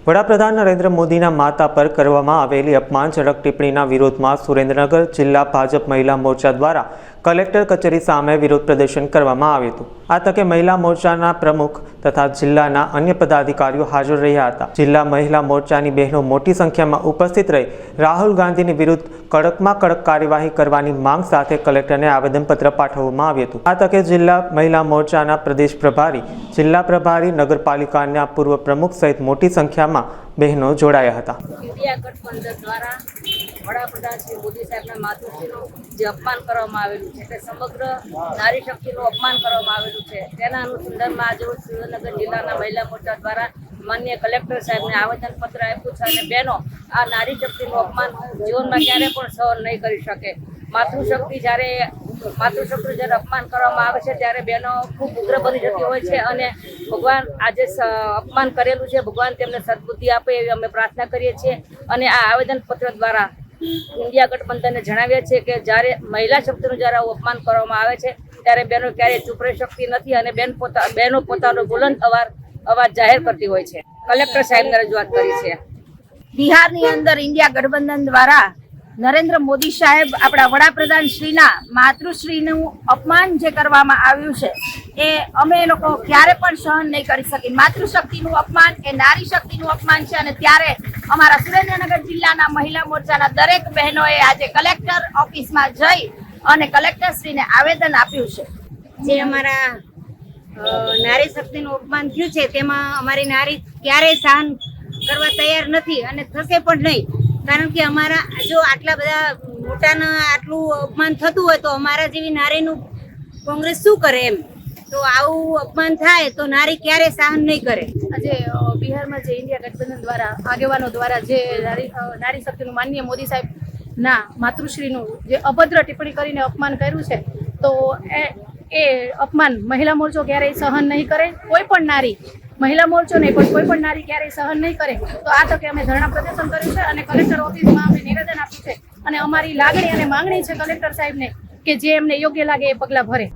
વડાપ્રધાન નરેન્દ્ર મોદીના માતા પર કરવામાં આવેલી અપમાનજનક ટિપ્પણીના વિરોધમાં સુરેન્દ્રનગર જિલ્લા ભાજપ મહિલા મોરચા દ્વારા કલેક્ટર કચેરી સામે વિરોધ પ્રદર્શન કરવામાં આવ્યું હતું। આ તકે મહિલા મોરચાના પ્રમુખ તથા જિલ્લાના અન્ય પદાધિકારીઓ હાજર રહ્યા હતા। જિલ્લા મહિલા મોરચાની બહેનો મોટી સંખ્યામાં ઉપસ્થિત રહી રાહુલ ગાંધીની વિરુદ્ધ કડકમાં કડક કાર્યવાહી કરવાની માંગ સાથે કલેક્ટરને આવેદનપત્ર પાઠવવામાં આવ્યું હતું। આ તકે જિલ્લા મહિલા મોરચાના પ્રદેશ પ્રભારી, જિલ્લા પ્રભારી, નગરપાલિકાના પૂર્વ પ્રમુખ સહિત મોટી સંખ્યામાં બહેનો જોડાયા હતા। ઇન્ડિયા ગઠબંધન દ્વારા વડાપ્રધાન શ્રી મોદી સાહેબના માતૃશ્રીનું જે અપમાન કરવામાં આવેલું છે તે સમગ્ર નારી શક્તિનું અપમાન કરવામાં આવેલું છે, તેના અનુસંધાનમાં આજે સુરેન્દ્રનગર જિલ્લાના મહિલા મોરચા દ્વારા માનનીય કલેક્ટર સાહેબને આવેદનપત્ર આપ્યું છે અને બહેનો આ નારી શક્તિનું અપમાન જીવનમાં ક્યારે પણ સહન નહીં કરી શકે। માતૃશક્તિ જ્યારે અપમાન કરવામાં આવે છે ત્યારે બહેનો ખૂબ ઉગ્ર બની જતી હોય છે અને ભગવાન આજે અપમાન કરેલું છે, ભગવાન તેમને સદબુદ્ધિ આપે એવી અમે પ્રાર્થના કરીએ છીએ। અને આ આવેદનપત્ર દ્વારા ઇન્ડિયા ગઠબંધનને જણાવીએ છીએ કે જ્યારે મહિલા શક્તિનું જ્યારે આવું અપમાન કરવામાં આવે છે ત્યારે બહેનો ક્યારેય ચૂપ રહી શકતી નથી અને બહેનો પોતાનો બુલંદ અવાજ જાહેર કરતી હોય છે। કલેક્ટર સાહેબને રજૂઆત કરી છે। બિહારની અંદર ઇન્ડિયા ગઠબંધન દ્વારા નરેન્દ્ર મોદી સાહેબ આપણા વડાપ્રધાન શ્રીના માતૃશ્રીનું અપમાન જે કરવામાં આવ્યું છે એ અમે લોકો ક્યારે પણ સહન નહીં કરી શકી। માતૃશક્તિનું અપમાન એ નારી શક્તિનું અપમાન છે અને ત્યારે અમારા સુરેન્દ્રનગર જિલ્લાના મહિલા મોરચાના દરેક બહેનોએ આજે કલેક્ટર ઓફિસમાં જઈ અને કલેક્ટરશ્રીને આવેદન આપ્યું છે। જે અમારા નારી શક્તિનું અપમાન થયું છે તેમાં અમારી નારી ક્યારેય સહન કરવા તૈયાર નથી અને થશે પણ નહીં, કારણ કે અમારા જો આટલા બધા મોટાના આટલું અપમાન થતું હોય તો અમારા જેવી નારીનું કોંગ્રેસ શું કરે એમ, તો આવું અપમાન થાય તો નારી ક્યારે સહન નહીં કરે। આજે બિહારમાં જે ઇન્ડિયા ગઠબંધન દ્વારા આગેવાનો દ્વારા જે નારી શક્તિનું માનનીય મોદી સાહેબના માતૃશ્રીનું જે અભદ્ર ટિપ્પણી કરીને અપમાન કર્યું છે તો એ અપમાન મહિલા મોરચો ક્યારેય સહન નહીં કરે। કોઈ પણ નારી, મહિલા મોરચો નહીં પણ કોઈ પણ નારી ક્યારેય સહન નહીં કરે। તો આ તકે અમે ધરણા પ્રદર્શન કર્યું છે અને કલેક્ટર ઓફિસમાં અમે નિવેદન આપ્યું છે અને અમારી લાગણી અને માંગણી છે કલેક્ટર સાહેબને કે જે એમને યોગ્ય લાગે એ પગલાં ભરે।